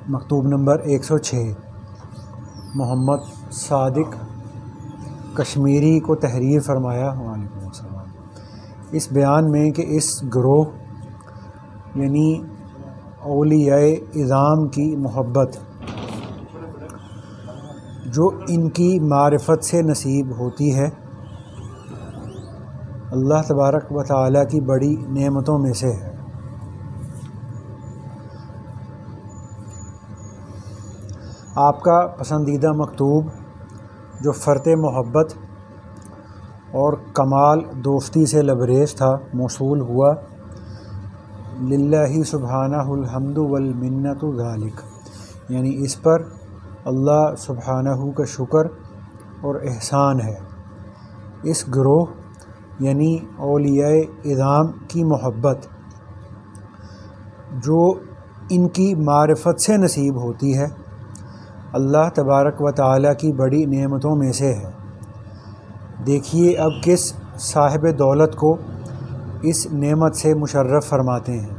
مکتوب نمبر 106 محمد صادق کشمیری کو تحریر فرمایا وعلیکم السلام اس بیان میں کہ اس گروہ یعنی اولیاء اعظام کی محبت جو ان کی معرفت سے نصیب ہوتی ہے اللہ تبارک و تعالیٰ کی بڑی نعمتوں میں سے ہے۔ آپ کا پسندیدہ مکتوب جو فرط محبت اور کمال دوستی سے لبریز تھا موصول ہوا للہ سبحانہ الحمد والمنۃ ذالک، یعنی اس پر اللہ سبحانہ کا شکر اور احسان ہے۔ اس گروہ یعنی اولیاء اعظام کی محبت جو ان کی معرفت سے نصیب ہوتی ہے اللہ تبارک و تعالیٰ کی بڑی نعمتوں میں سے ہے۔ دیکھیے اب کس صاحب دولت کو اس نعمت سے مشرف فرماتے ہیں۔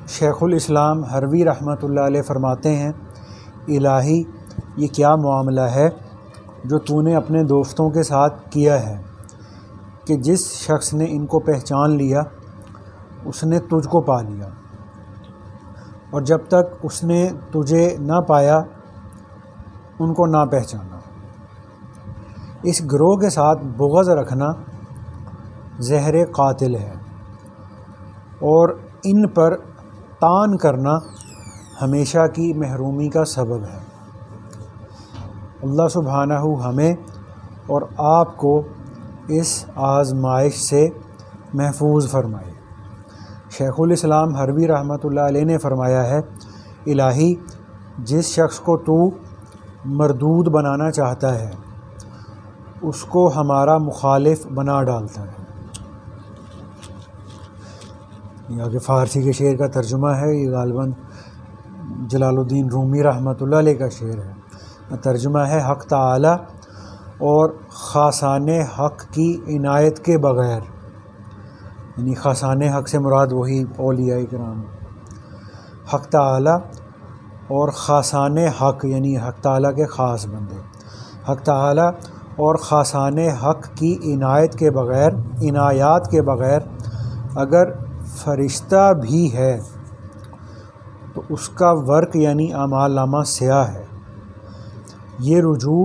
شیخ الاسلام ہروی رحمۃ اللہ علیہ فرماتے ہیں الہی یہ کیا معاملہ ہے جو تو نے اپنے دوستوں کے ساتھ کیا ہے کہ جس شخص نے ان کو پہچان لیا اس نے تجھ کو پا لیا، اور جب تک اس نے تجھے نہ پایا ان کو نہ پہچانا۔ اس گروہ کے ساتھ بغض رکھنا زہر قاتل ہے، اور ان پر طعن کرنا ہمیشہ کی محرومی کا سبب ہے۔ اللہ سبحانہ ہمیں اور آپ کو اس آزمائش سے محفوظ فرمائے۔ شیخ الاسلام ہروی رحمۃ اللہ علیہ نے فرمایا ہے الہی جس شخص کو تو مردود بنانا چاہتا ہے اس کو ہمارا مخالف بنا ڈالتا ہے۔ یہ آگے فارسی کے شعر کا ترجمہ ہے، یہ غالباً جلال الدین رومی رحمۃ اللہ علیہ کا شعر ہے۔ ترجمہ ہے حق تعالی اور خاصان حق کی عنایت کے بغیر، یعنی خاصان حق سے مراد وہی اولیاء کرام، حق تعالی اور خاصان حق یعنی حق تعالی کے خاص بندے، حق تعالی اور خاصان حق کی عنایت کے بغیر اگر فرشتہ بھی ہے تو اس کا ورق یعنی اعمال نامہ سیاہ ہے۔ یہ رجوع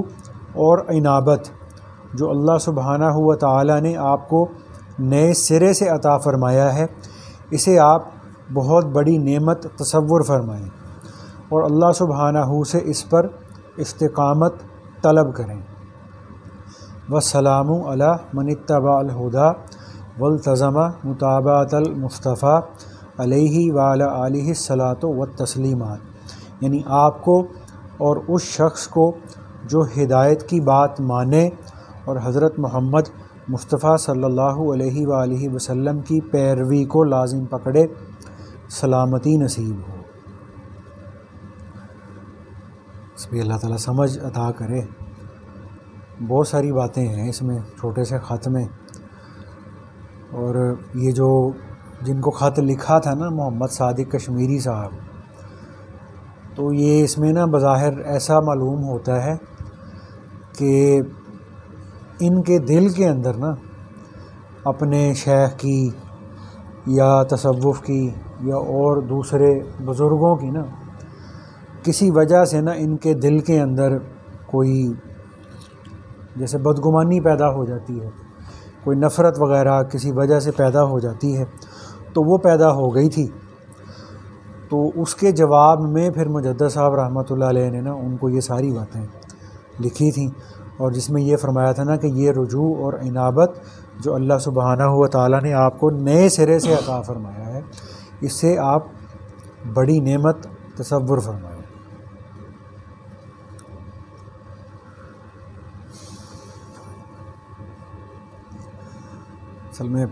اور انابت جو اللہ سبحانہ و تعالیٰ نے آپ کو نئے سرے سے عطا فرمایا ہے اسے آپ بہت بڑی نعمت تصور فرمائیں اور اللہ سبحانہ سے اس پر استقامت طلب کریں۔ والسلام علی من اتبع الہدی والتزم متابعۃ المصطفیٰ علیہ وعلی آلہ الصلاۃ والتسلیمات، یعنی آپ کو اور اس شخص کو جو ہدایت کی بات مانے اور حضرت محمد مصطفیٰ صلی اللہ علیہ وآلہ وسلم کی پیروی کو لازم پکڑے سلامتی نصیب ہو۔ اس پہ اللہ تعالیٰ سمجھ عطا کرے۔ بہت ساری باتیں ہیں اس میں چھوٹے سے خط میں، اور یہ جو جن کو خط لکھا تھا نا محمد صادق کشمیری صاحب، تو یہ اس میں نا بظاہر ایسا معلوم ہوتا ہے کہ ان کے دل کے اندر نا اپنے شیخ کی یا تصوف کی یا اور دوسرے بزرگوں کی نا کسی وجہ سے نا ان کے دل کے اندر کوئی جیسے بدگمانی پیدا ہو جاتی ہے، کوئی نفرت وغیرہ کسی وجہ سے پیدا ہو جاتی ہے، تو وہ پیدا ہو گئی تھی۔ تو اس کے جواب میں پھر مجدد صاحب رحمۃ اللہ علیہ نے نا ان کو یہ ساری باتیں لکھی تھیں، اور جس میں یہ فرمایا تھا نا کہ یہ رجوع اور انابت جو اللہ سبحانہ و تعالیٰ نے آپ کو نئے سرے سے عطا فرمایا ہے اس سے آپ بڑی نعمت تصور فرمائیں۔ اصل میں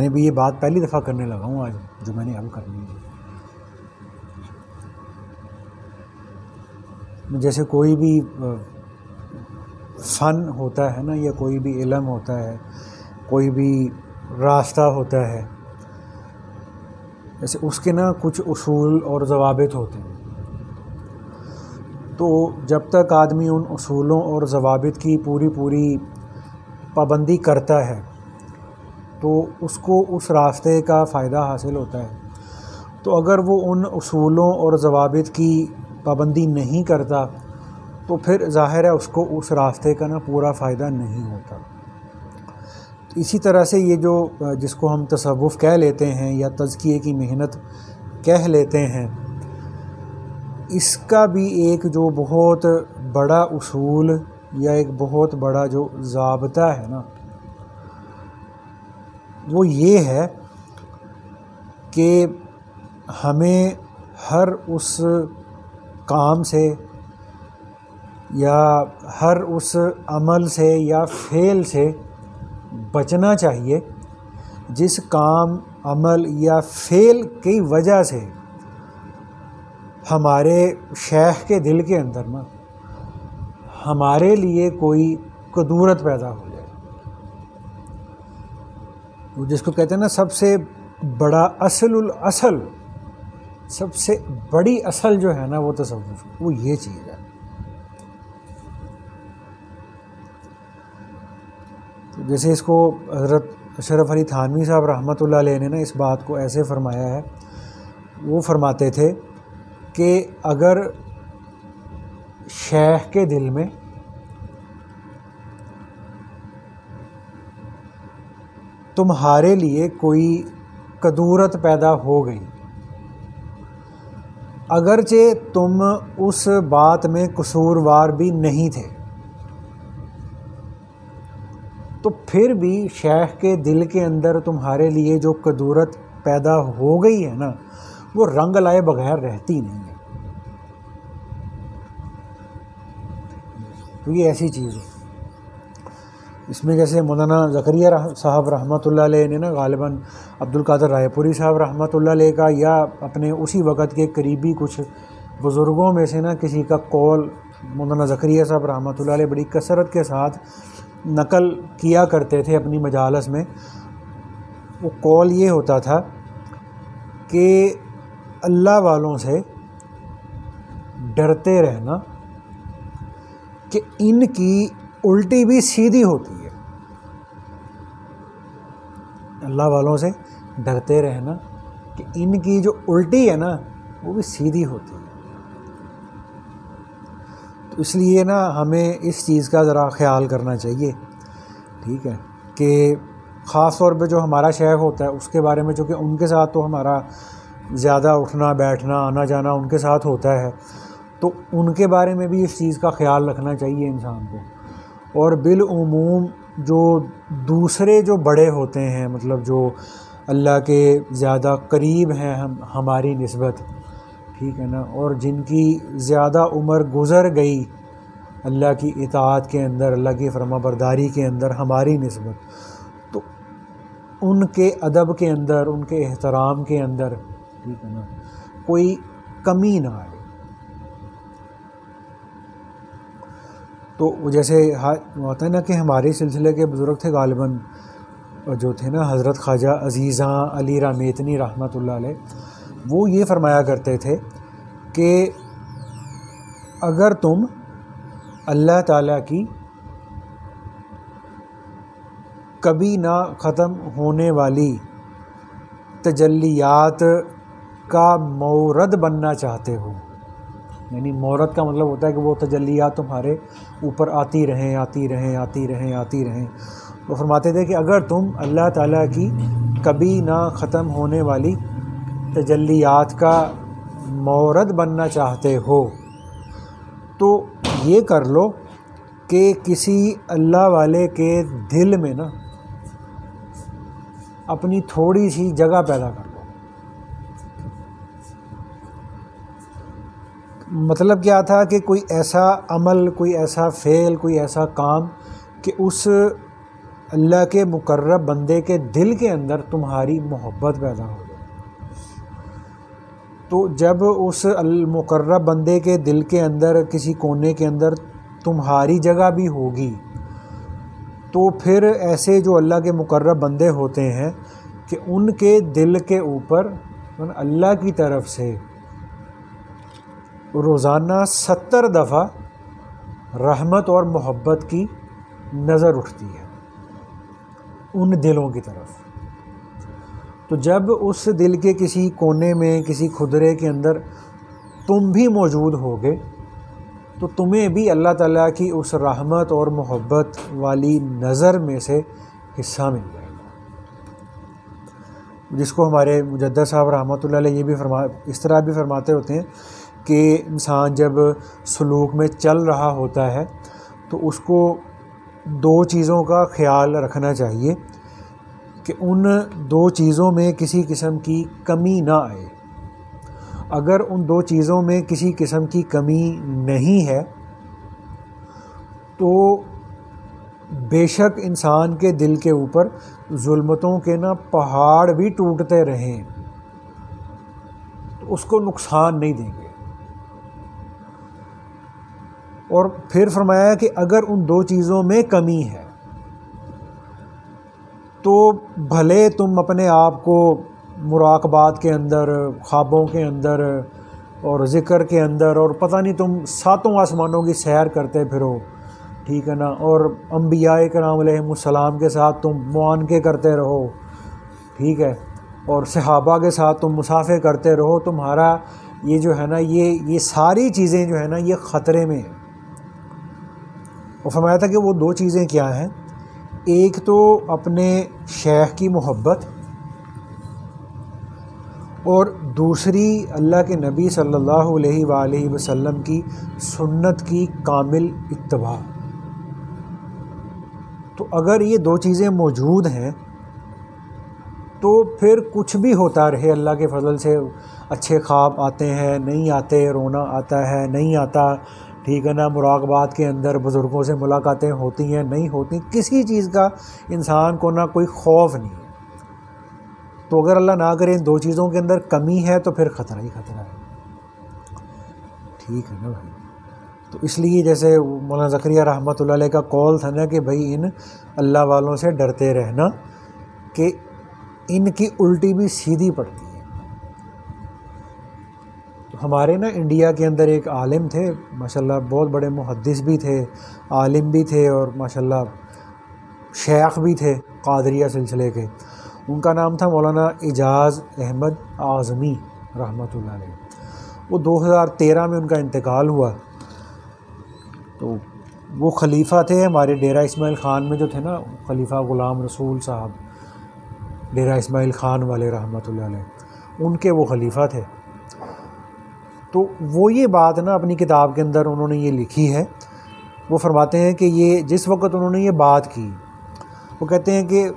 نے بھی یہ بات پہلی دفعہ کرنے لگا ہوں آج جو میں نے اب کرنی ہے۔ جیسے کوئی بھی فن ہوتا ہے نا، یا کوئی بھی علم ہوتا ہے، کوئی بھی راستہ ہوتا ہے، جیسے اس کے نا کچھ اصول اور ضوابط ہوتے ہیں. تو جب تک آدمی ان اصولوں اور ضوابط کی پوری پابندی کرتا ہے تو اس کو اس راستے کا فائدہ حاصل ہوتا ہے. تو اگر وہ ان اصولوں اور ضوابط کی پابندی نہیں کرتا تو پھر ظاہر ہے اس کو اس راستے کا نا پورا فائدہ نہیں ہوتا. اسی طرح سے یہ جو جس کو ہم تصوف کہہ لیتے ہیں یا تزکیے کی محنت کہہ لیتے ہیں، اس کا بھی ایک جو بہت بڑا اصول یا ایک بہت بڑا جو ضابطہ ہے نا، وہ یہ ہے کہ ہمیں ہر اس کام سے یا ہر اس عمل سے یا فعل سے بچنا چاہیے جس کام، عمل یا فعل کی وجہ سے ہمارے شیخ کے دل کے اندر نا ہمارے لیے کوئی کدورت پیدا ہو جائے. جس کو کہتے ہیں نا سب سے بڑا اصل سب سے بڑی اصل جو ہے نا وہ تصوف، وہ یہ چیز ہے. جیسے اس کو حضرت اشرف علی تھانوی صاحب رحمۃ اللہ علیہ نے نا اس بات کو ایسے فرمایا ہے. وہ فرماتے تھے کہ اگر شیخ کے دل میں تمہارے لیے کوئی کدورت پیدا ہو گئی، اگرچہ تم اس بات میں قصوروار بھی نہیں تھے، تو پھر بھی شیخ کے دل کے اندر تمہارے لیے جو کدورت پیدا ہو گئی ہے نا وہ رنگ لائے بغیر رہتی نہیں ہے. تو یہ ایسی چیز ہے. اس میں جیسے مولانا زکریا صاحب رحمۃ اللہ علیہ نے نا غالباً عبد القادر رائے پوری صاحب رحمۃ اللہ علیہ کا یا اپنے اسی وقت کے قریبی کچھ بزرگوں میں سے نا کسی کا قول مولانا زکریا صاحب رحمۃ اللہ علیہ بڑی کثرت کے ساتھ نقل کیا کرتے تھے اپنی مجالس میں. وہ قول یہ ہوتا تھا کہ اللہ والوں سے ڈرتے رہنا کہ ان کی الٹی بھی سیدھی ہوتی ہے. اللہ والوں سے ڈرتے رہنا کہ ان کی جو الٹی ہے نا وہ بھی سیدھی ہوتی ہے. تو اس لیے نا ہمیں اس چیز کا ذرا خیال کرنا چاہیے، ٹھیک ہے، کہ خاص طور پہ جو ہمارا شیخ ہوتا ہے اس کے بارے میں، چونکہ ان کے ساتھ تو ہمارا زیادہ اٹھنا بیٹھنا آنا جانا ان کے ساتھ ہوتا ہے، تو ان کے بارے میں بھی اس چیز کا خیال رکھنا چاہیے انسان کو. اور بالعموم جو دوسرے جو بڑے ہوتے ہیں، مطلب جو اللہ کے زیادہ قریب ہیں ہماری نسبت، ٹھیک ہے نا، اور جن کی زیادہ عمر گزر گئی اللہ کی اطاعت کے اندر، اللہ کی فرما برداری کے اندر ہماری نسبت، تو ان کے ادب کے اندر، ان کے احترام کے اندر، ٹھیک ہے نا، کوئی کمی نہ آئے. تو جیسے ہوتا ہے نا کہ ہمارے سلسلے کے بزرگ تھے غالباً جو تھے نا حضرت خواجہ عزیزاں علی رامیتنی رحمۃ اللہ علیہ، وہ یہ فرمایا کرتے تھے کہ اگر تم اللہ تعالیٰ کی کبھی نہ ختم ہونے والی تجلیات کا مورد بننا چاہتے ہو، یعنی مورد کا مطلب ہوتا ہے کہ وہ تجلیات تمہارے اوپر آتی رہیں آتی رہیں آتی رہیں آتی رہیں. وہ فرماتے تھے کہ اگر تم اللہ تعالیٰ کی کبھی نہ ختم ہونے والی تجلیات کا مورد بننا چاہتے ہو تو یہ کر لو کہ کسی اللہ والے کے دل میں نا اپنی تھوڑی سی جگہ پیدا کر لو. مطلب کیا تھا کہ کوئی ایسا عمل، کوئی ایسا فعل، کوئی ایسا کام کہ اس اللہ کے مقرب بندے کے دل کے اندر تمہاری محبت پیدا ہو جائے. تو جب اس المقرب بندے کے دل کے اندر کسی کونے کے اندر تمہاری جگہ بھی ہوگی تو پھر ایسے جو اللہ کے مقرب بندے ہوتے ہیں کہ ان کے دل کے اوپر اللہ کی طرف سے روزانہ 70 دفعہ رحمت اور محبت کی نظر اٹھتی ہے ان دلوں کی طرف۔ تو جب اس دل کے کسی کونے میں کسی کھدرے کے اندر تم بھی موجود ہوگے تو تمہیں بھی اللہ تعالیٰ کی اس رحمت اور محبت والی نظر میں سے حصہ مل جائے گا، جس کو ہمارے مجدد صاحب رحمۃ اللہ علیہ یہ بھی اس طرح بھی فرماتے ہوتے ہیں کہ انسان جب سلوک میں چل رہا ہوتا ہے تو اس کو 2 چیزوں کا خیال رکھنا چاہیے کہ ان 2 چیزوں میں کسی قسم کی کمی نہ آئے۔ اگر ان 2 چیزوں میں کسی قسم کی کمی نہیں ہے تو بے شک انسان کے دل کے اوپر ظلمتوں کے پہاڑ بھی ٹوٹتے رہیں تو اس کو نقصان نہیں دیں گے۔ اور پھر فرمایا کہ اگر ان 2 چیزوں میں کمی ہے تو بھلے تم اپنے آپ کو مراقبات کے اندر، خوابوں کے اندر اور ذکر کے اندر، اور پتہ نہیں تم 7 آسمانوں کی سیر کرتے پھرو، ٹھیک ہے نا، اور انبیاء کرام علیہم السلام کے ساتھ تم معانقے کرتے رہو، ٹھیک ہے، اور صحابہ کے ساتھ تم مسافے کرتے رہو، تمہارا یہ جو ہے نا یہ ساری چیزیں جو ہے نا یہ خطرے میں ہیں۔ اور فرمایا تھا کہ وہ 2 چیزیں کیا ہیں؟ ایک تو اپنے شیخ کی محبت، اور دوسری اللہ کے نبی صلی اللہ علیہ وآلہ وسلم کی سنت کی کامل اتباع۔ تو اگر یہ 2 چیزیں موجود ہیں تو پھر کچھ بھی ہوتا رہے، اللہ کے فضل سے اچھے خواب آتے ہیں، نہیں آتے، رونا آتا ہے، نہیں آتا، ٹھیک ہے نا، مراقبات کے اندر بزرگوں سے ملاقاتیں ہوتی ہیں، نہیں ہوتی، کسی چیز کا انسان کو نہ کوئی خوف نہیں ہے۔ تو اگر اللہ نہ کرے ان 2 چیزوں کے اندر کمی ہے تو پھر خطرہ ہی خطرہ ہے، ٹھیک ہے نا بھائی۔ تو اس لیے جیسے مولانا زکریا رحمۃ اللہ علیہ کا قول تھا نا کہ بھائی ان اللہ والوں سے ڈرتے رہنا کہ ان کی الٹی بھی سیدھی پڑتی ہے۔ تو ہمارے نا انڈیا کے اندر ایک عالم تھے ماشاءاللہ، بہت بڑے محدث بھی تھے، عالم بھی تھے، اور ماشاءاللہ شیخ بھی تھے قادریہ سلسلے کے۔ ان کا نام تھا مولانا اعجاز احمد اعظمی رحمۃ اللہ علیہ۔ وہ 2013 میں ان کا انتقال ہوا۔ تو وہ خلیفہ تھے ہمارے ڈیرہ اسماعیل خان میں جو تھے نا، خلیفہ غلام رسول صاحب ڈیرہ اسماعیل خان والے رحمۃ اللہ علیہ، ان کے وہ خلیفہ تھے۔ تو وہ یہ بات نا اپنی کتاب کے اندر انہوں نے یہ لکھی ہے، وہ فرماتے ہیں کہ یہ جس وقت انہوں نے یہ بات کی، وہ کہتے ہیں کہ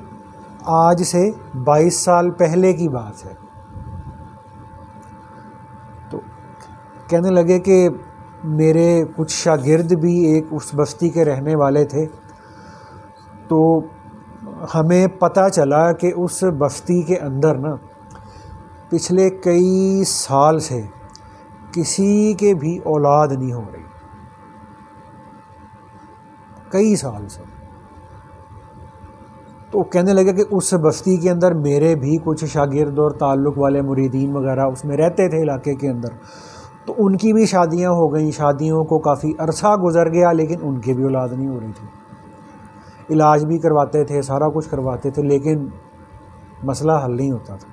آج سے 22 سال پہلے کی بات ہے۔ تو کہنے لگے کہ میرے کچھ شاگرد بھی ایک اس بستی کے رہنے والے تھے، تو ہمیں پتہ چلا کہ اس بستی کے اندر نا پچھلے کئی سال سے کسی کے بھی اولاد نہیں ہو رہی، کئی سال سے۔ تو کہنے لگے کہ اس بستی کے اندر میرے بھی کچھ شاگرد اور تعلق والے مریدین وغیرہ اس میں رہتے تھے علاقے کے اندر، تو ان کی بھی شادیاں ہو گئیں، شادیوں کو کافی عرصہ گزر گیا لیکن ان کے بھی اولاد نہیں ہو رہی تھی، علاج بھی کرواتے تھے، سارا کچھ کرواتے تھے لیکن مسئلہ حل نہیں ہوتا تھا۔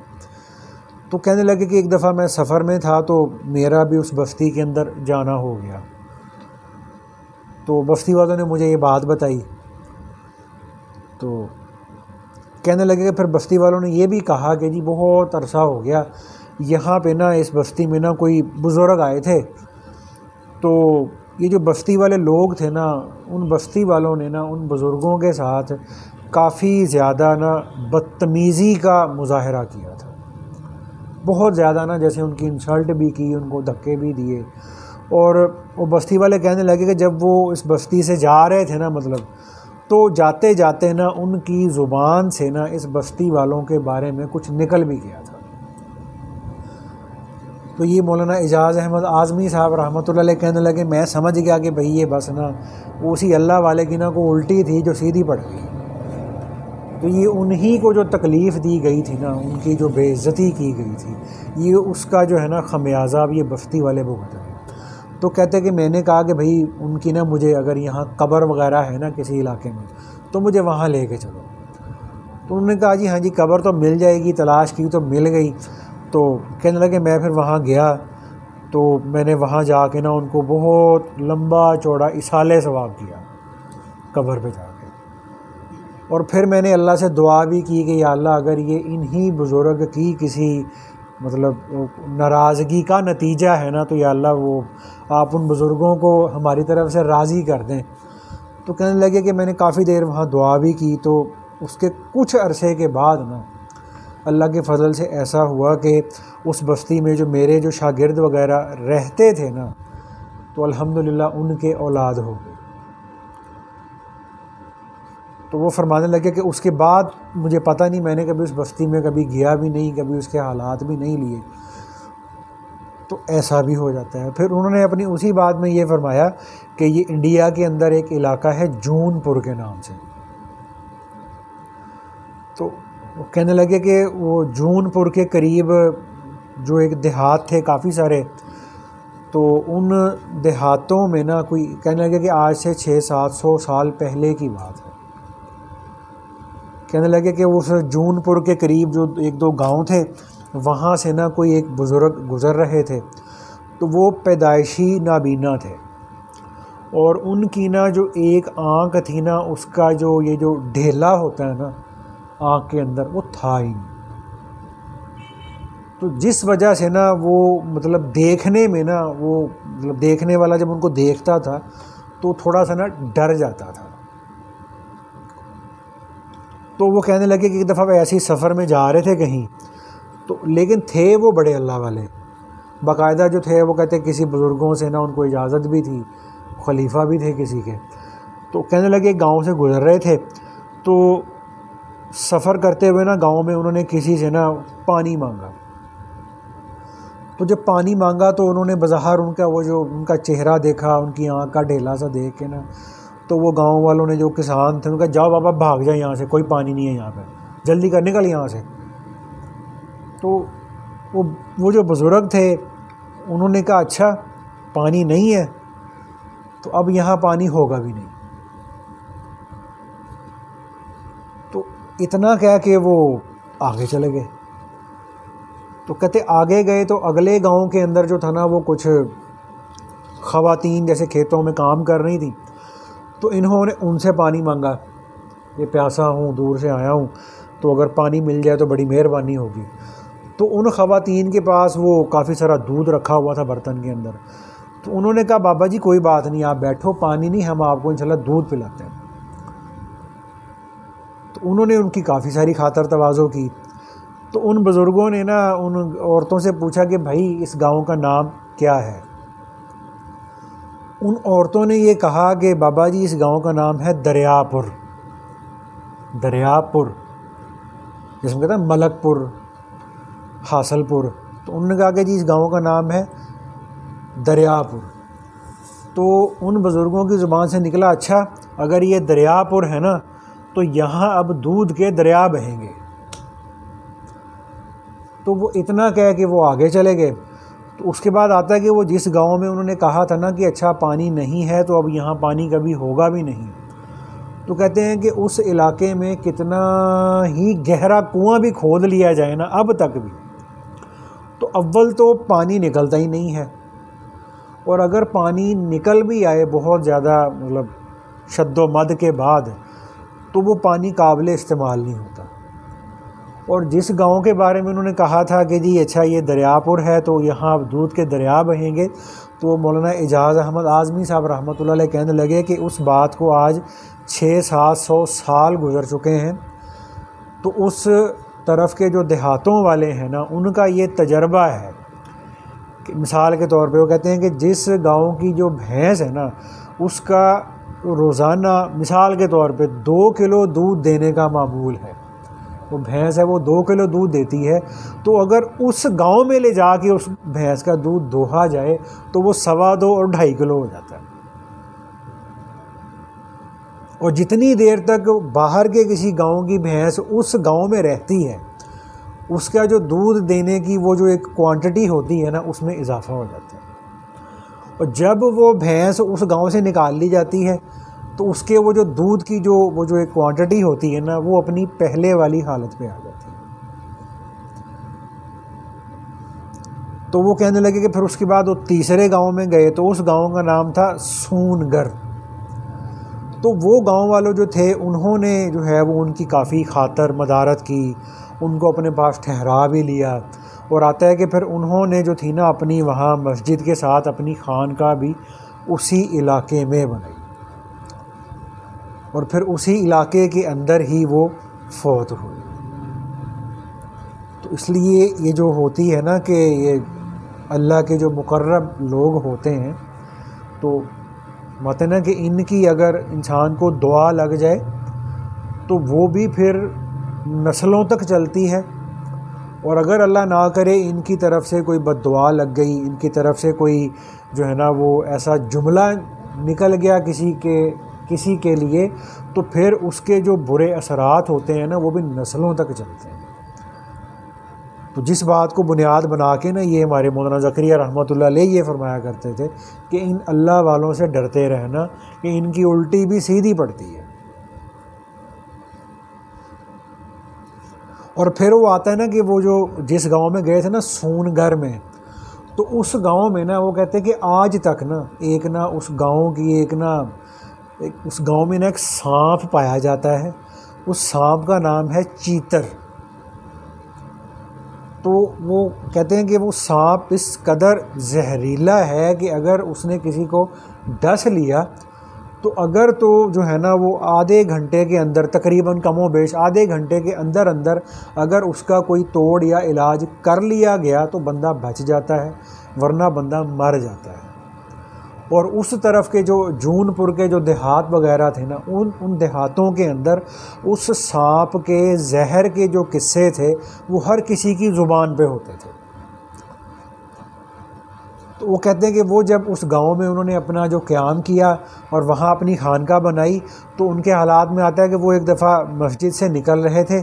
تو کہنے لگے کہ ایک دفعہ میں سفر میں تھا تو میرا بھی اس بستی کے اندر جانا ہو گیا، تو بستی والوں نے مجھے یہ بات بتائی۔ تو کہنے لگے کہ پھر بستی والوں نے یہ بھی کہا کہ جی بہت عرصہ ہو گیا یہاں پہ نا اس بستی میں نا کوئی بزرگ آئے تھے، تو یہ جو بستی والے لوگ تھے نا ان بستی والوں نے نا ان بزرگوں کے ساتھ کافی زیادہ نا بدتمیزی کا مظاہرہ کیا تھا، بہت زیادہ نا، جیسے ان کی انسلٹ بھی کی، ان کو دھکے بھی دیے۔ اور وہ بستی والے کہنے لگے کہ جب وہ اس بستی سے جا رہے تھے نا مطلب، تو جاتے جاتے نا ان کی زبان سے نا اس بستی والوں کے بارے میں کچھ نکل بھی گیا تھا۔ تو یہ مولانا اعجاز احمد اعظمی صاحب رحمۃ اللہ علیہ کہنے لگے میں سمجھ گیا کہ بھئی یہ بس نا اسی اللہ والے کی نا کو الٹی تھی جو سیدھی پڑ گئی. تو یہ انہی کو جو تکلیف دی گئی تھی نا، ان کی جو بے عزتی کی گئی تھی، یہ اس کا جو ہے نا خمیازہ اب یہ بستی والے بھگت رہے ہیں. تو کہتے کہ میں نے کہا کہ بھئی ان کی نا مجھے اگر یہاں قبر وغیرہ ہے نا کسی علاقے میں تو مجھے وہاں لے کے چلو. تو انہوں نے کہا جی ہاں جی قبر تو مل جائے گی، تلاش کی تو مل گئی. تو کہنے لگے میں پھر وہاں گیا تو میں نے وہاں جا کے نا ان کو بہت لمبا چوڑا اصالے ثواب کیا قبر پہ جا کے. اور پھر میں نے اللہ سے دعا بھی کی کہ یا اللہ اگر یہ انہی بزرگ کی کسی مطلب ناراضگی کا نتیجہ ہے نا تو یا اللہ وہ آپ ان بزرگوں کو ہماری طرف سے راضی کر دیں. تو کہنے لگے کہ میں نے کافی دیر وہاں دعا بھی کی. تو اس کے کچھ عرصے کے بعد نا اللہ کے فضل سے ایسا ہوا کہ اس بستی میں جو میرے جو شاگرد وغیرہ رہتے تھے نا تو الحمدللہ ان کے اولاد ہو گئے. تو وہ فرمانے لگے کہ اس کے بعد مجھے پتہ نہیں، میں نے کبھی اس بستی میں کبھی گیا بھی نہیں، کبھی اس کے حالات بھی نہیں لیے. تو ایسا بھی ہو جاتا ہے. پھر انہوں نے اپنی اسی بات میں یہ فرمایا کہ یہ انڈیا کے اندر ایک علاقہ ہے جون پور کے نام سے. تو وہ کہنے لگے کہ وہ جون پور کے قریب جو ایک دیہات تھے کافی سارے، تو ان دیہاتوں میں نا کوئی کہنے لگے کہ آج سے 600-700 سال پہلے کی بات ہے. کہنے لگے کہ اس جون پور کے قریب جو 1-2 گاؤں تھے وہاں سے نا کوئی ایک بزرگ گزر رہے تھے. تو وہ پیدائشی نابینا تھے اور ان کی نا جو ایک آنکھ تھی نا اس کا جو یہ جو ڈھیلا ہوتا ہے نا آنکھ کے اندر وہ تھا ہی نہیں. تو جس وجہ سے نا وہ مطلب دیکھنے میں نا وہ مطلب دیکھنے والا جب ان کو دیکھتا تھا تو تھوڑا سا نا ڈر جاتا تھا. تو وہ کہنے لگے کہ ایک دفعہ وہ ایسے ہی سفر میں جا رہے تھے کہیں، تو لیکن تھے وہ بڑے اللہ والے باقاعدہ جو تھے. وہ کہتے کسی بزرگوں سے نا ان کو اجازت بھی تھی، خلیفہ بھی تھے کسی کے. تو کہنے لگے گاؤں سے گزر رہے تھے تو سفر کرتے ہوئے نا گاؤں میں انہوں نے کسی سے نا پانی مانگا. تو جب پانی مانگا تو انہوں نے بظاہر ان کا وہ جو ان کا چہرہ دیکھا، ان کی آنکھ کا ڈھیلا سا دیکھ کے نا تو وہ گاؤں والوں نے جو کسان تھے ان کا جاؤ بابا بھاگ جائے یہاں سے، کوئی پانی نہیں ہے یہاں پہ، جلدی کر نکل یہاں سے. تو وہ جو بزرگ تھے انہوں نے کہا اچھا پانی نہیں ہے تو اب یہاں پانی ہوگا بھی نہیں. تو اتنا کہہ کہ وہ آگے چلے گئے. تو کہتے آگے گئے تو اگلے گاؤں کے اندر جو تھا نا وہ کچھ خواتین جیسے کھیتوں میں کام کر رہی تھیں. تو انہوں نے ان سے پانی مانگا کہ پیاسا ہوں، دور سے آیا ہوں، تو اگر پانی مل جائے تو بڑی مہربانی ہوگی. تو ان خواتین کے پاس وہ کافی سارا دودھ رکھا ہوا تھا برتن کے اندر. تو انہوں نے کہا بابا جی کوئی بات نہیں، آپ بیٹھو، پانی نہیں ہم آپ کو انشاءاللہ دودھ پلاتے ہیں. تو انہوں نے ان کی کافی ساری خاطر تواضع کی. تو ان بزرگوں نے نا ان عورتوں سے پوچھا کہ بھائی اس گاؤں کا نام کیا ہے. ان عورتوں نے یہ کہا کہ بابا جی اس گاؤں کا نام ہے دریا پور. دریا پور جس میں کہتا ہے ملک پور، حاصل پور. تو انہوں نے کہا کہ جی اس گاؤں کا نام ہے دریا پور. تو ان بزرگوں کی زبان سے نکلا اچھا اگر یہ دریا پور ہے نا تو یہاں اب دودھ کے دریا بہیں گے. تو وہ اتنا کہہ کہ وہ آگے چلے گئے. تو اس کے بعد آتا ہے کہ وہ جس گاؤں میں انہوں نے کہا تھا نا کہ اچھا پانی نہیں ہے تو اب یہاں پانی کبھی ہوگا بھی نہیں. تو کہتے ہیں کہ اس علاقے میں کتنا ہی گہرا کنواں بھی کھود لیا جائے نا اب تک بھی تو اول تو پانی نکلتا ہی نہیں ہے، اور اگر پانی نکل بھی آئے بہت زیادہ مطلب شد و مد کے بعد تو وہ پانی قابل استعمال نہیں ہوتا. اور جس گاؤں کے بارے میں انہوں نے کہا تھا کہ جی اچھا یہ دریا پور ہے تو یہاں دودھ کے دریا بہیں گے، تو مولانا اعجاز احمد اعظمی صاحب رحمۃ اللہ علیہ کہنے لگے کہ اس بات کو آج 600-700 سال گزر چکے ہیں. تو اس طرف کے جو دیہاتوں والے ہیں نا ان کا یہ تجربہ ہے کہ مثال کے طور پہ وہ کہتے ہیں کہ جس گاؤں کی جو بھینس ہے نا اس کا روزانہ مثال کے طور پہ 2 کلو دودھ دینے کا معمول ہے. وہ بھینس ہے وہ 2 کلو دودھ دیتی ہے، تو اگر اس گاؤں میں لے جا کے اس بھینس کا دودھ دوہا جائے تو وہ 2.25 اور 2.5 کلو ہو جاتا ہے۔ اور جتنی دیر تک باہر کے کسی گاؤں کی بھینس اس گاؤں میں رہتی ہے، اس کا جو دودھ دینے کی وہ جو ایک کوانٹٹی ہوتی ہے نا، اس میں اضافہ ہو جاتا ہے۔ اور جب وہ بھینس اس گاؤں سے نکال لی جاتی ہے تو اس کے وہ جو دودھ کی وہ جو ایک کوانٹٹی ہوتی ہے نا، وہ اپنی پہلے والی حالت پہ آ جاتی ہے۔ تو وہ کہنے لگے کہ پھر اس کے بعد وہ تیسرے گاؤں میں گئے تو اس گاؤں کا نام تھا سونگر۔ تو وہ گاؤں والوں جو تھے انہوں نے جو ہے وہ ان کی کافی خاطر مدارت کی، ان کو اپنے پاس ٹھہرا بھی لیا، اور آتا ہے کہ پھر انہوں نے جو تھی نا اپنی وہاں مسجد کے ساتھ اپنی خانقاہ بھی اسی علاقے میں بنائی، اور پھر اسی علاقے کے اندر ہی وہ فوت ہوئی۔ تو اس لیے یہ جو ہوتی ہے نا کہ یہ اللہ کے جو مقرب لوگ ہوتے ہیں، تو مطلب نا کہ ان کی اگر انسان کو دعا لگ جائے تو وہ بھی پھر نسلوں تک چلتی ہے، اور اگر اللہ نہ کرے ان کی طرف سے کوئی بد دعا لگ گئی، ان کی طرف سے کوئی جو ہے نا وہ ایسا جملہ نکل گیا کسی کے لیے، تو پھر اس کے جو برے اثرات ہوتے ہیں نا وہ بھی نسلوں تک چلتے ہیں۔ تو جس بات کو بنیاد بنا کے نا یہ ہمارے مولانا زکریا رحمۃ اللہ علیہ یہ فرمایا کرتے تھے کہ ان اللہ والوں سے ڈرتے رہنا کہ ان کی الٹی بھی سیدھی پڑتی ہے۔ اور پھر وہ آتا ہے نا کہ وہ جو جس گاؤں میں گئے تھے نا سونگر میں، تو اس گاؤں میں نا وہ کہتے ہیں کہ آج تک نا ایک نا اس گاؤں کی اس گاؤں میں نا ایک سانپ پایا جاتا ہے، اس سانپ کا نام ہے چیتر۔ تو وہ کہتے ہیں کہ وہ سانپ اس قدر زہریلا ہے کہ اگر اس نے کسی کو ڈس لیا تو اگر تو جو ہے نا وہ آدھے گھنٹے کے اندر، تقریباً کم و بیش آدھے گھنٹے کے اندر اگر اس کا کوئی توڑ یا علاج کر لیا گیا تو بندہ بچ جاتا ہے، ورنہ بندہ مر جاتا ہے۔ اور اس طرف کے جو جون پور کے جو دیہات وغیرہ تھے نا، ان دیہاتوں کے اندر اس سانپ کے زہر کے جو قصے تھے وہ ہر کسی کی زبان پہ ہوتے تھے۔ تو وہ کہتے ہیں کہ وہ جب اس گاؤں میں انہوں نے اپنا جو قیام کیا اور وہاں اپنی خانقاہ بنائی، تو ان کے حالات میں آتا ہے کہ وہ ایک دفعہ مسجد سے نکل رہے تھے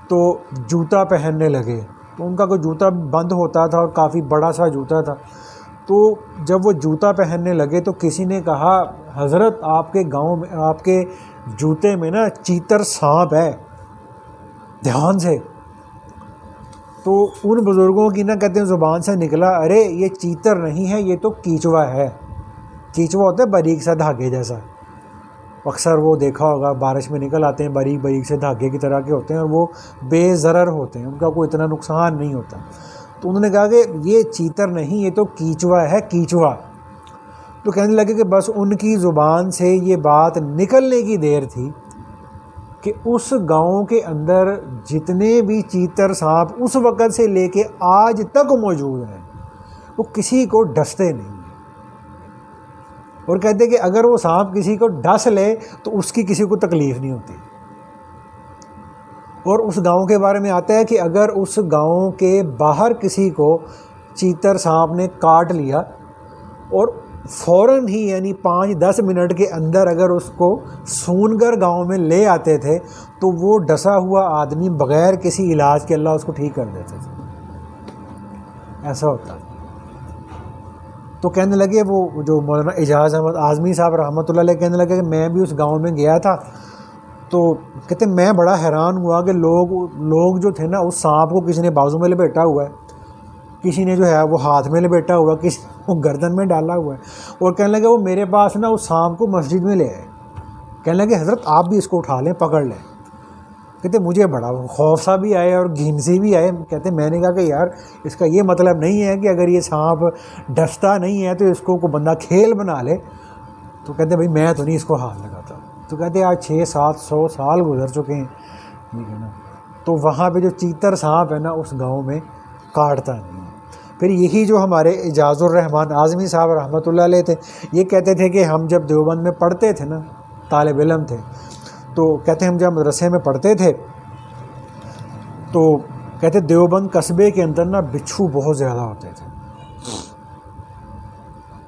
تو جوتا پہننے لگے، تو ان کا کوئی جوتا بند ہوتا تھا اور کافی بڑا سا جوتا تھا۔ تو جب وہ جوتا پہننے لگے تو کسی نے کہا حضرت آپ کے گاؤں میں آپ کے جوتے میں نا چیتر سانپ ہے، دھیان سے۔ تو ان بزرگوں کی نا کہتے ہیں زبان سے نکلا، ارے یہ چیتر نہیں ہے، یہ تو کیچوا ہے۔ کیچوا ہوتا ہے باریک سا دھاگے جیسا، اکثر وہ دیکھا ہوگا بارش میں نکل آتے ہیں، باریک باریک سے دھاگے کی طرح کے ہوتے ہیں اور وہ بے ضرر ہوتے ہیں، ان کا کوئی اتنا نقصان نہیں ہوتا۔ تو انہوں نے کہا کہ یہ چیتر نہیں، یہ تو کیچوا ہے، کیچوا۔ تو کہنے لگے کہ بس ان کی زبان سے یہ بات نکلنے کی دیر تھی کہ اس گاؤں کے اندر جتنے بھی چیتر سانپ اس وقت سے لے کے آج تک موجود ہیں وہ کسی کو ڈستے نہیں ہیں، اور کہتے ہیں کہ اگر وہ سانپ کسی کو ڈس لے تو اس کی کسی کو تکلیف نہیں ہوتی۔ اور اس گاؤں کے بارے میں آتا ہے کہ اگر اس گاؤں کے باہر کسی کو چیتر سانپ نے کاٹ لیا اور فوراً ہی یعنی 5-10 منٹ کے اندر اگر اس کو سونگر گاؤں میں لے آتے تھے تو وہ ڈسا ہوا آدمی بغیر کسی علاج کے اللہ اس کو ٹھیک کر دیتے تھے، ایسا ہوتا ہے۔ تو کہنے لگے وہ جو مولانا اعجاز احمد اعظمی صاحب رحمۃ اللہ علیہ کہنے لگے کہ میں بھی اس گاؤں میں گیا تھا، تو کہتے میں بڑا حیران ہوا کہ لوگ جو تھے نا اس سانپ کو کسی نے بازو میں لپیٹا ہوا ہے، کسی نے جو ہے وہ ہاتھ میں لپیٹا ہوا، کسی نے وہ گردن میں ڈالا ہوا ہے، اور کہنے لگے وہ میرے پاس نا اس سانپ کو مسجد میں لے آئے، کہنے لگے حضرت آپ بھی اس کو اٹھا لیں، پکڑ لیں۔ کہتے مجھے بڑا خوف سا بھی آئے اور گھن سی بھی آئے۔ کہتے میں نے کہا کہ یار اس کا یہ مطلب نہیں ہے کہ اگر یہ سانپ ڈستا نہیں ہے تو اس کو کوئی بندہ کھیل بنا لے۔ تو کہتے بھائی میں تو نہیں اس کو ہاتھ لگاتا۔ تو کہتے آج 600-700 سال گزر چکے ہیں، ٹھیک ہے نا، تو وہاں پہ جو چیتر سانپ ہے نا اس گاؤں میں کاٹتا نہیں ہے۔ پھر یہی جو ہمارے اعجاز الرحمان اعظمی صاحب رحمۃ اللہ علیہ تھے، یہ کہتے تھے کہ ہم جب دیوبند میں پڑھتے تھے نا، طالب علم تھے، تو کہتے ہیں ہم جب مدرسے میں پڑھتے تھے تو کہتے دیوبند قصبے کے اندر نا بچھو بہت زیادہ ہوتے تھے،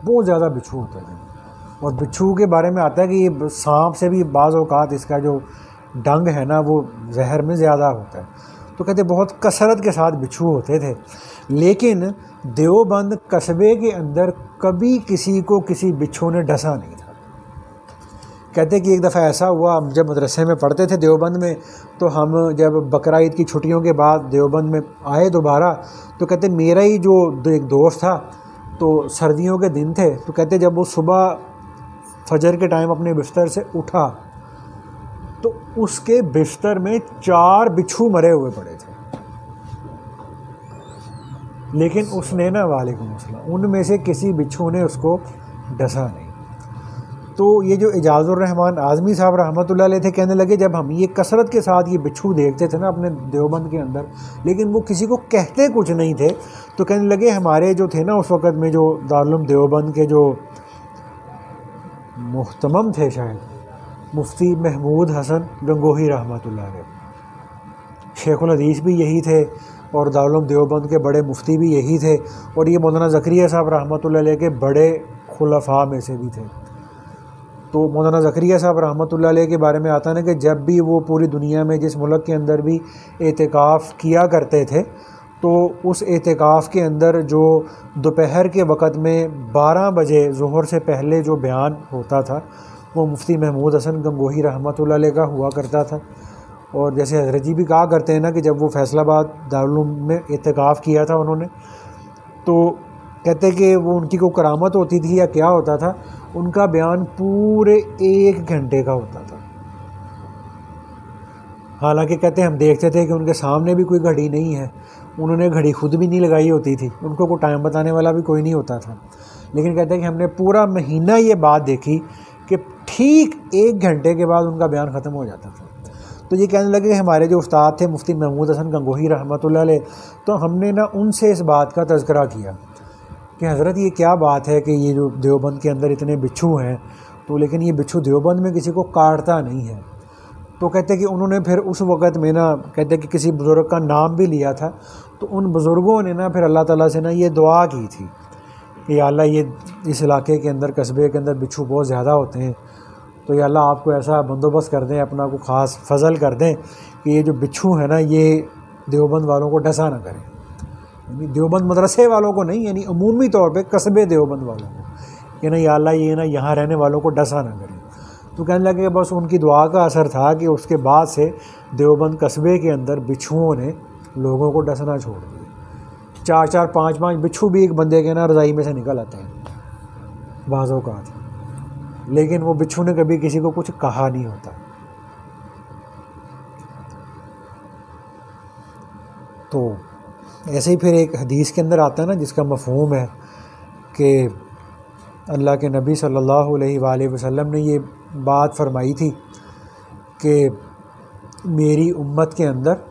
بہت زیادہ بچھو ہوتے تھے. اور بچھو کے بارے میں آتا ہے کہ یہ سانپ سے بھی بعض اوقات اس کا جو ڈنگ ہے نا وہ زہر میں زیادہ ہوتا ہے. تو کہتے بہت کثرت کے ساتھ بچھو ہوتے تھے. لیکن دیوبند قصبے کے اندر کبھی کسی کو کسی بچھو نے ڈسا نہیں تھا. کہتے کہ ایک دفعہ ایسا ہوا، ہم جب مدرسے میں پڑھتے تھے دیوبند میں، تو ہم جب بقرعید کی چھٹیوں کے بعد دیوبند میں آئے دوبارہ، تو کہتے میرا ہی جو ایک دوست تھا، تو سردیوں کے دن تھے، تو کہتے جب وہ صبح فجر کے ٹائم اپنے بستر سے اٹھا تو اس کے بستر میں 4 بچھو مرے ہوئے پڑے تھے. لیکن اس نے نا، وعلیکم السلام، ان میں سے کسی بچھو نے اس کو ڈسا نہیں. تو یہ جو اعجاز الرحمان اعظمی صاحب رحمۃ اللہ علیہ تھے، کہنے لگے جب ہم یہ کثرت کے ساتھ یہ بچھو دیکھتے تھے نا اپنے دیوبند کے اندر، لیکن وہ کسی کو کہتے کچھ نہیں تھے، تو کہنے لگے ہمارے جو تھے نا اس وقت میں جو دارالعلوم دیوبند کے جو محتمم تھے، شاید مفتی محمود حسن گنگوہی رحمۃ اللہ علیہ، شیخ الحدیث بھی یہی تھے اور دارالعلوم دیوبند کے بڑے مفتی بھی یہی تھے، اور یہ مولانا زکریا صاحب رحمۃ اللہ علیہ کے بڑے خلفاء میں سے بھی تھے. تو مولانا زکریا صاحب رحمۃ اللہ علیہ کے بارے میں آتا ہے کہ جب بھی وہ پوری دنیا میں جس ملک کے اندر بھی اعتکاف کیا کرتے تھے، تو اس اعتکاف کے اندر جو دوپہر کے وقت میں 12 بجے ظہر سے پہلے جو بیان ہوتا تھا وہ مفتی محمود حسن گنگوہی رحمۃ اللہ علیہ کا ہوا کرتا تھا. اور جیسے حضرت جی بھی کہا کرتے ہیں نا کہ جب وہ فیصل آباد دارالعلوم میں اعتکاف کیا تھا انہوں نے، تو کہتے کہ وہ ان کی کوئی کرامت ہوتی تھی یا کیا ہوتا تھا، ان کا بیان پورے 1 گھنٹے کا ہوتا تھا. حالانکہ کہتے ہیں ہم دیکھتے تھے کہ ان کے سامنے بھی کوئی گھڑی نہیں ہے، انہوں نے گھڑی خود بھی نہیں لگائی ہوتی تھی، ان کو کوئی ٹائم بتانے والا بھی کوئی نہیں ہوتا تھا. لیکن کہتے ہیں کہ ہم نے پورا مہینہ یہ بات دیکھی کہ ٹھیک 1 گھنٹے کے بعد ان کا بیان ختم ہو جاتا تھا. تو یہ کہنے لگے کہ ہمارے جو استاد تھے مفتی محمود حسن گنگوہی رحمۃ اللہ علیہ، تو ہم نے نا ان سے اس بات کا تذکرہ کیا کہ حضرت یہ کیا بات ہے کہ یہ جو دیوبند کے اندر اتنے بچھو ہیں، تو لیکن یہ بچھو دیوبند میں کسی کو کاٹتا نہیں ہے. تو کہتے کہ انہوں نے پھر اس وقت میں نا، کہتے کہ کسی بزرگ کا نام بھی لیا تھا، تو ان بزرگوں نے نا پھر اللہ تعالیٰ سے نا یہ دعا کی تھی کہ یا اللہ یہ اس علاقے کے اندر قصبے کے اندر بچھو بہت زیادہ ہوتے ہیں، تو یا اللہ آپ کو ایسا بندوبست کر دیں، اپنا کو خاص فضل کر دیں کہ یہ جو بچھو ہیں نا یہ دیوبند والوں کو ڈسا نہ کریں. یعنی دیوبند مدرسے والوں کو نہیں، یعنی عمومی طور پہ قصبے دیوبند والوں کو کہ نا یا اللہ یہ نا یہاں رہنے والوں کو ڈسا نہ کریں. تو کہنے لگے کہ بس ان کی دعا کا اثر تھا کہ اس کے بعد سے دیوبند قصبے کے اندر بچھوؤں نے لوگوں کو ڈسنا چھوڑ دیا. 4 5 بچھو بھی ایک بندے کے نا رضائی میں سے نکل آتے ہیں بعض اوقات، لیکن وہ بچھو نے کبھی کسی کو کچھ کہا نہیں ہوتا. تو ایسے ہی پھر ایک حدیث کے اندر آتا ہے نا جس کا مفہوم ہے کہ اللہ کے نبی صلی اللہ علیہ وآلہ وسلم نے یہ بات فرمائی تھی کہ میری امت کے اندر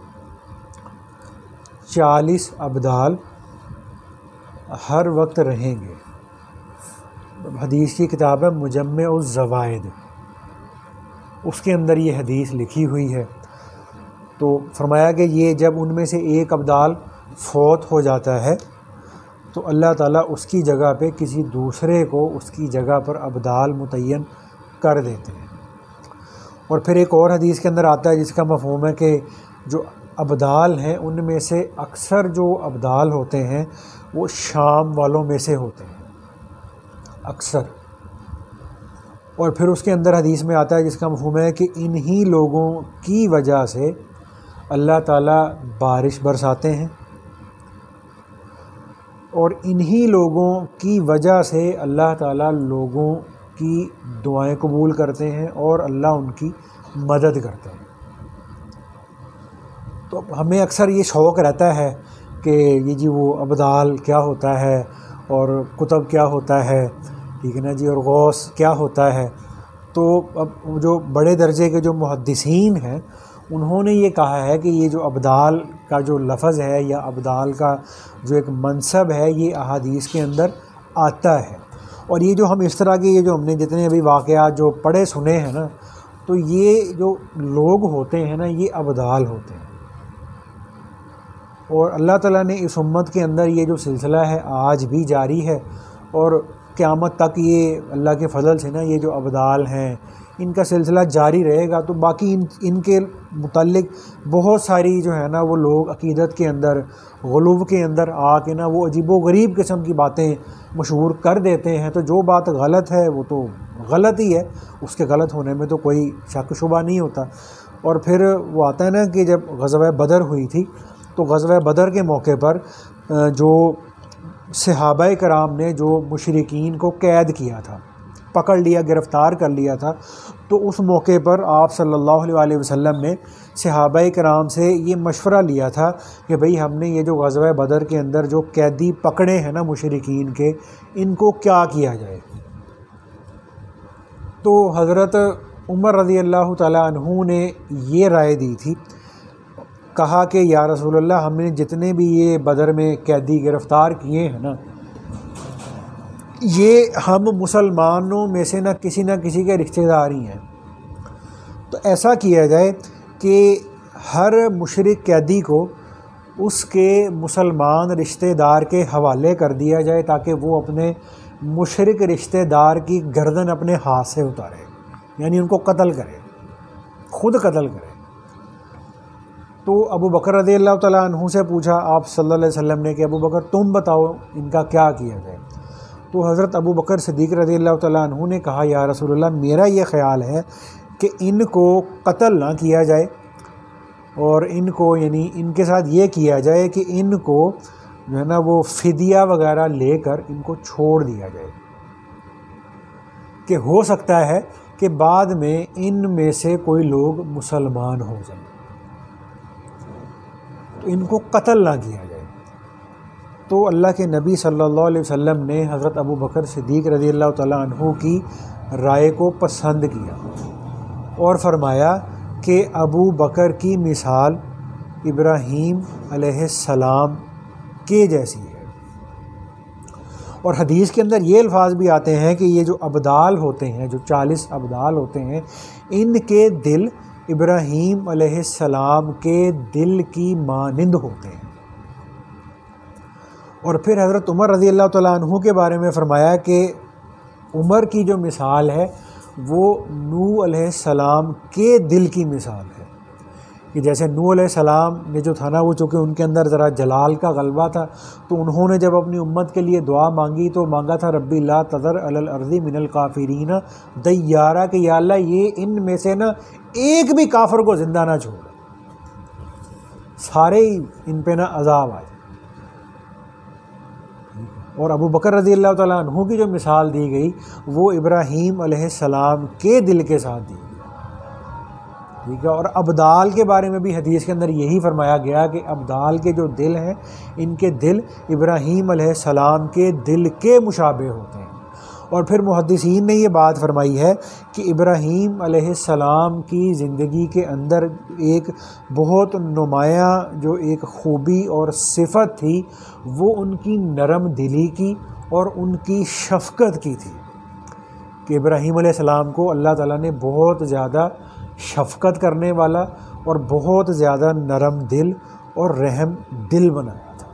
40 ابدال ہر وقت رہیں گے. حدیث کی کتاب ہے مجمع الزوائد، اس کے اندر یہ حدیث لکھی ہوئی ہے. تو فرمایا کہ یہ جب ان میں سے ایک ابدال فوت ہو جاتا ہے تو اللہ تعالیٰ اس کی جگہ پہ کسی دوسرے کو اس کی جگہ پر ابدال متعین کر دیتے ہیں. اور پھر ایک اور حدیث کے اندر آتا ہے جس کا مفہوم ہے کہ جو ابدال ہیں ان میں سے اکثر جو ابدال ہوتے ہیں وہ شام والوں میں سے ہوتے ہیں اکثر. اور پھر اس کے اندر حدیث میں آتا ہے جس کا مفہوم ہے کہ انہی لوگوں کی وجہ سے اللہ تعالیٰ بارش برساتے ہیں، اور انہی لوگوں کی وجہ سے اللہ تعالیٰ لوگوں کی دعائیں قبول کرتے ہیں اور اللہ ان کی مدد کرتے ہیں. تو ہمیں اکثر یہ شوق رہتا ہے کہ یہ جی وہ ابدال کیا ہوتا ہے اور کتب کیا ہوتا ہے، ٹھیک ہے نا جی، اور غوث کیا ہوتا ہے. تو اب جو بڑے درجے کے جو محدثین ہیں انہوں نے یہ کہا ہے کہ یہ جو ابدال کا جو لفظ ہے یا ابدال کا جو ایک منصب ہے یہ احادیث کے اندر آتا ہے. اور یہ جو ہم اس طرح کے یہ جو ہم نے جتنے ابھی واقعات جو پڑھے سنے ہیں نا، تو یہ جو لوگ ہوتے ہیں نا یہ ابدال ہوتے ہیں. اور اللہ تعالیٰ نے اس امت کے اندر یہ جو سلسلہ ہے آج بھی جاری ہے، اور قیامت تک یہ اللہ کے فضل سے نا یہ جو ابدال ہیں ان کا سلسلہ جاری رہے گا۔ تو باقی ان کے متعلق بہت ساری جو ہے نا وہ لوگ عقیدت کے اندر غلو کے اندر آ کے نا وہ عجیب و غریب قسم کی باتیں مشہور کر دیتے ہیں۔ تو جو بات غلط ہے وہ تو غلط ہی ہے، اس کے غلط ہونے میں تو کوئی شک شبہ نہیں ہوتا۔ اور پھر وہ آتا ہے نا کہ جب غزوہ بدر ہوئی تھی تو غزوہ بدر کے موقع پر جو صحابہ کرام نے جو مشرکین کو قید کیا تھا، پکڑ لیا، گرفتار کر لیا تھا، تو اس موقع پر آپ صلی اللہ علیہ وسلم نے صحابہ کرام سے یہ مشورہ لیا تھا کہ بھئی ہم نے یہ جو غزوہ بدر کے اندر جو قیدی پکڑے ہیں نا مشرکین کے، ان کو کیا کیا جائے۔ تو حضرت عمر رضی اللہ تعالیٰ عنہ نے یہ رائے دی تھی، کہا کہ یا رسول اللہ، ہم نے جتنے بھی یہ بدر میں قیدی گرفتار کیے ہیں نا، یہ ہم مسلمانوں میں سے نہ کسی کے رشتہ دار ہی ہیں، تو ایسا کیا جائے کہ ہر مشرک قیدی کو اس کے مسلمان رشتہ دار کے حوالے کر دیا جائے تاکہ وہ اپنے مشرک رشتہ دار کی گردن اپنے ہاتھ سے اتارے، یعنی ان کو قتل کرے، خود قتل کرے۔ تو ابو بکر رضی اللہ تعالیٰ عنہ سے پوچھا آپ صلی اللہ علیہ وسلم نے کہ ابو بکر تم بتاؤ ان کا کیا کیا جائے۔ تو حضرت ابو بکر صدیق رضی اللہ تعالیٰ عنہ نے کہا یا رسول اللہ، میرا یہ خیال ہے کہ ان کو قتل نہ کیا جائے، اور ان کو یعنی ان کے ساتھ یہ کیا جائے کہ ان کو جو ہے نا وہ فدیہ وغیرہ لے کر ان کو چھوڑ دیا جائے، کہ ہو سکتا ہے کہ بعد میں ان میں سے کوئی لوگ مسلمان ہو جائیں، تو ان کو قتل نہ کیا جائے۔ تو اللہ کے نبی صلی اللہ علیہ وسلم نے حضرت ابو بکر صدیق رضی اللہ تعالیٰ عنہ کی رائے کو پسند کیا اور فرمایا کہ ابو بکر کی مثال ابراہیم علیہ السلام کے جیسی ہے۔ اور حدیث کے اندر یہ الفاظ بھی آتے ہیں کہ یہ جو ابدال ہوتے ہیں، جو 40 ابدال ہوتے ہیں، ان کے دل ابراہیم علیہ السلام کے دل کی مانند ہوتے ہیں۔ اور پھر حضرت عمر رضی اللہ تعالیٰ عنہ کے بارے میں فرمایا کہ عمر کی جو مثال ہے وہ نوح علیہ السلام کے دل کی مثال ہے، کہ جیسے نوح علیہ السلام نے جو تھا نا وہ چونکہ ان کے اندر ذرا جلال کا غلبہ تھا، تو انہوں نے جب اپنی امت کے لیے دعا مانگی تو مانگا تھا ربی لا تذر علی الارض من الکافرین دیارا، کہ یا اللہ یہ ان میں سے نا ایک بھی کافر کو زندہ نہ چھوڑ، سارے ہی ان پہ نا عذاب آئے۔ اور ابو بکر رضی اللہ تعالیٰ عنہ کی جو مثال دی گئی وہ ابراہیم علیہ السلام کے دل کے ساتھ دی گئی، ٹھیک ہے۔ اور ابدال کے بارے میں بھی حدیث کے اندر یہی فرمایا گیا کہ ابدال کے جو دل ہیں ان کے دل ابراہیم علیہ السلام کے دل کے مشابہ ہوتے ہیں۔ اور پھر محدثین نے یہ بات فرمائی ہے کہ ابراہیم علیہ السلام کی زندگی کے اندر ایک بہت نمایاں جو ایک خوبی اور صفت تھی وہ ان کی نرم دلی کی اور ان کی شفقت کی تھی، کہ ابراہیم علیہ السلام کو اللہ تعالیٰ نے بہت زیادہ شفقت کرنے والا اور بہت زیادہ نرم دل اور رحم دل بنایا تھا۔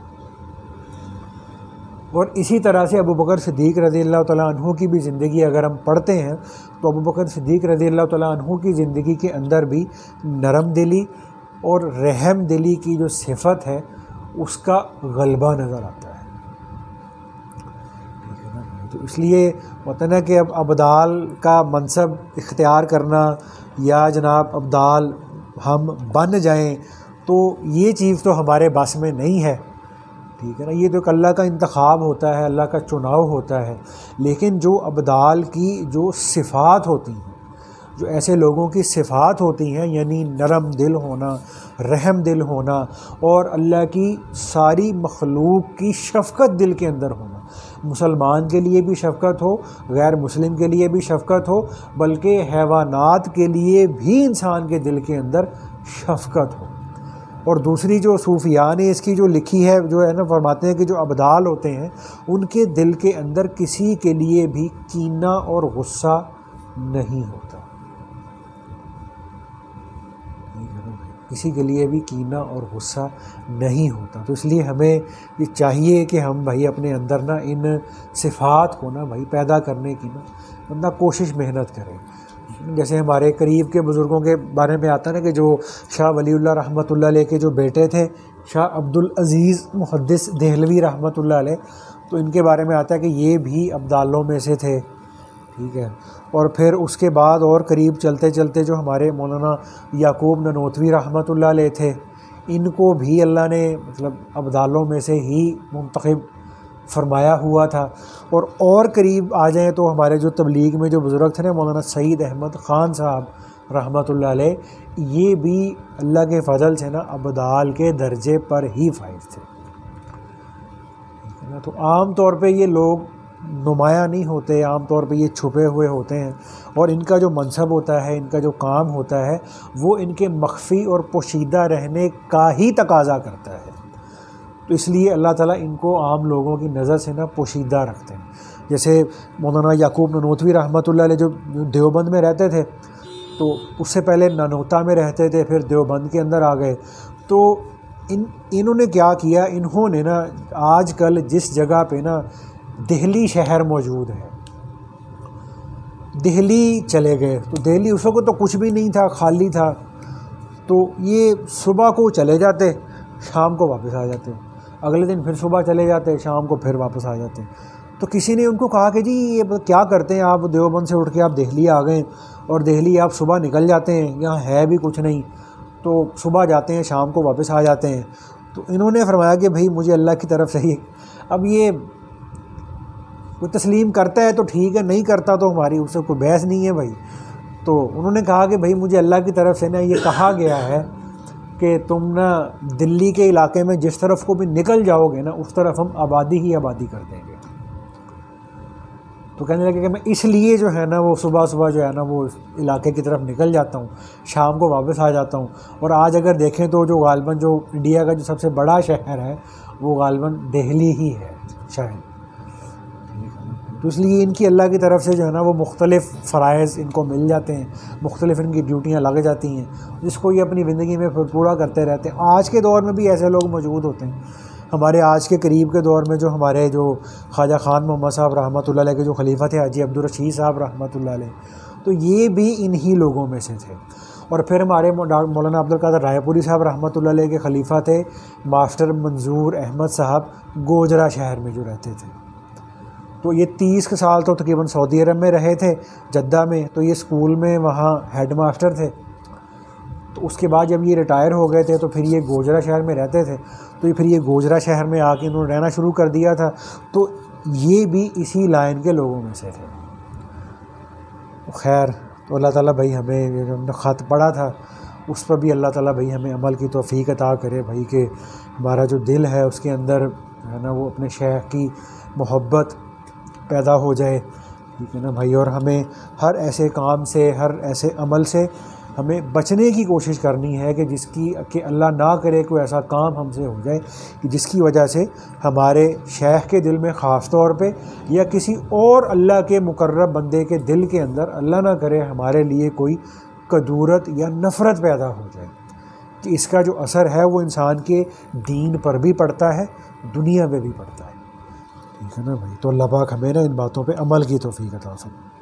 اور اسی طرح سے ابو بکر صدیق رضی اللہ تعالیٰ عنہ کی بھی زندگی اگر ہم پڑھتے ہیں تو ابو بکر صدیق رضی اللہ تعالیٰ عنہ کی زندگی کے اندر بھی نرم دلی اور رحم دلی کی جو صفت ہے اس کا غلبہ نظر آتا ہے، ٹھیک ہے نا۔ تو اس لیے ہوتا ہے نا کہ اب ابدال کا منصب اختیار کرنا یا جناب ابدال ہم بن جائیں تو یہ چیز تو ہمارے بس میں نہیں ہے، ٹھیک ہے نا۔ یہ تو ایک اللہ کا انتخاب ہوتا ہے، اللہ کا چناؤ ہوتا ہے، لیکن جو ابدال کی جو صفات ہوتی ہیں، جو ایسے لوگوں کی صفات ہوتی ہیں، یعنی نرم دل ہونا، رحم دل ہونا اور اللہ کی ساری مخلوق کی شفقت دل کے اندر ہونا، مسلمان کے لیے بھی شفقت ہو، غیر مسلم کے لیے بھی شفقت ہو، بلکہ حیوانات کے لیے بھی انسان کے دل کے اندر شفقت ہو۔ اور دوسری جو صوفیاء نے اس کی جو لکھی ہے جو ہے نا، فرماتے ہیں کہ جو ابدال ہوتے ہیں ان کے دل کے اندر کسی کے لیے بھی کینہ اور غصہ نہیں ہوتا، کسی کے لیے بھی کینہ اور غصہ نہیں ہوتا۔ تو اس لیے ہمیں یہ چاہیے کہ ہم بھائی اپنے اندر نا ان صفات کو نا بھائی پیدا کرنے کی نا بندہ کوشش محنت کرے۔ جیسے ہمارے قریب کے بزرگوں کے بارے میں آتا ہے نا کہ جو شاہ ولی اللہ رحمۃ اللہ علیہ کے جو بیٹے تھے شاہ عبدالعزیز محدث دہلوی رحمۃ اللہ علیہ، تو ان کے بارے میں آتا ہے کہ یہ بھی ابدالوں میں سے تھے، ٹھیک ہے۔ اور پھر اس کے بعد اور قریب چلتے چلتے جو ہمارے مولانا یعقوب ننوتوی رحمۃ اللہ علیہ تھے، ان کو بھی اللہ نے مطلب ابدالوں میں سے ہی منتخب فرمایا ہوا تھا۔ اور قریب آ جائیں تو ہمارے جو تبلیغ میں جو بزرگ تھے نا مولانا سعید احمد خان صاحب رحمۃ اللہ علیہ، یہ بھی اللہ کے فضل سے نا ابدال کے درجے پر ہی فائز تھے۔ تو عام طور پہ یہ لوگ نمایاں نہیں ہوتے، عام طور پہ یہ چھپے ہوئے ہوتے ہیں، اور ان کا جو منصب ہوتا ہے، ان کا جو کام ہوتا ہے، وہ ان کے مخفی اور پوشیدہ رہنے کا ہی تقاضا کرتا ہے۔ تو اس لیے اللہ تعالیٰ ان کو عام لوگوں کی نظر سے نا پوشیدہ رکھتے ہیں۔ جیسے مولانا یعقوب ننوتوی رحمۃ اللہ علیہ جو دیوبند میں رہتے تھے، تو اس سے پہلے نانوتا میں رہتے تھے، پھر دیوبند کے اندر آ گئے۔ تو انہوں نے کیا کیا، انہوں نے نا آج کل جس جگہ پہ نا دہلی شہر موجود ہے، دہلی چلے گئے۔ تو دہلی اس وقت تو کچھ بھی نہیں تھا، خالی تھا۔ تو یہ صبح کو چلے جاتے، شام کو واپس آ جاتے، اگلے دن پھر صبح چلے جاتے، شام کو پھر واپس آ جاتے۔ تو کسی نے ان کو کہا کہ جی یہ کیا کرتے ہیں آپ، دیوبند سے اٹھ کے آپ دہلی آ گئے، اور دہلی آپ صبح نکل جاتے ہیں، یہاں ہے بھی کچھ نہیں، تو صبح جاتے ہیں شام کو واپس آ جاتے ہیں۔ تو انہوں نے فرمایا کہ بھائی مجھے اللہ کی طرف سے ہی، اب یہ کوئی تسلیم کرتا ہے تو ٹھیک ہے، نہیں کرتا تو ہماری اس سے کوئی بحث نہیں ہے بھائی۔ تو انہوں نے کہا کہ بھائی مجھے اللہ کی طرف سے نا یہ کہا گیا ہے کہ تم نا دلی کے علاقے میں جس طرف کو بھی نکل جاؤ گے نا اس طرف ہم آبادی ہی آبادی کر دیں گے۔ تو کہنے لگے کہ میں اس لیے جو ہے نا وہ صبح صبح جو ہے نا وہ علاقے کی طرف نکل جاتا ہوں، شام کو واپس آ جاتا ہوں۔ اور آج اگر دیکھیں تو جو غالباً جو انڈیا کا جو سب سے بڑا شہر ہے وہ غالباً دہلی ہی ہے شاید۔ تو اس لیے ان کی اللہ کی طرف سے جو ہے نا وہ مختلف فرائض ان کو مل جاتے ہیں، مختلف ان کی ڈیوٹیاں لگ جاتی ہیں، جس کو یہ اپنی زندگی میں پورا کرتے رہتے ہیں۔ آج کے دور میں بھی ایسے لوگ موجود ہوتے ہیں۔ ہمارے آج کے قریب کے دور میں جو ہمارے جو خواجہ خان محمد صاحب رحمۃ اللہ علیہ کے جو خلیفہ تھے حاجی عبدالرشید صاحب رحمۃ اللہ علیہ، تو یہ بھی انہی لوگوں میں سے تھے۔ اور پھر ہمارے مولانا عبدالقادر رائے پوری صاحب رحمۃ اللہ علیہ کے خلیفہ تھے ماسٹر منظور احمد صاحب گوجرا شہر میں جو رہتے تھے۔ تو یہ 30 سال تو تقریباً سعودی عرب میں رہے تھے جدہ میں، تو یہ اسکول میں وہاں ہیڈ ماسٹر تھے۔ تو اس کے بعد جب یہ ریٹائر ہو گئے تھے تو پھر یہ گوجرا شہر میں رہتے تھے، تو پھر یہ گوجرا شہر میں آ کے انہوں نے رہنا شروع کر دیا تھا۔ تو یہ بھی اسی لائن کے لوگوں میں سے تھے۔ خیر، تو اللہ تعالیٰ بھائی ہمیں جو ہم نے خط پڑھا تھا اس پر بھی اللہ تعالیٰ بھائی ہمیں عمل کی توفیق عطا کرے بھائی، کہ ہمارا جو دل ہے اس کے اندر ہے نا وہ اپنے شیخ کی محبت پیدا ہو جائے، ٹھیک ہے نا بھائی۔ اور ہمیں ہر ایسے کام سے، ہر ایسے عمل سے ہمیں بچنے کی کوشش کرنی ہے کہ جس کی کہ اللہ نہ کرے کوئی ایسا کام ہم سے ہو جائے کہ جس کی وجہ سے ہمارے شیخ کے دل میں خاص طور پہ یا کسی اور اللہ کے مقرب بندے کے دل کے اندر اللہ نہ کرے ہمارے لیے کوئی کدورت یا نفرت پیدا ہو جائے، کہ اس کا جو اثر ہے وہ انسان کے دین پر بھی پڑتا ہے، دنیا میں بھی پڑتا ہے، ٹھیک ہے نا بھائی۔ تو اللہ پاک ہمیں نا ان باتوں پہ عمل کی توفیق عطا فرمائے۔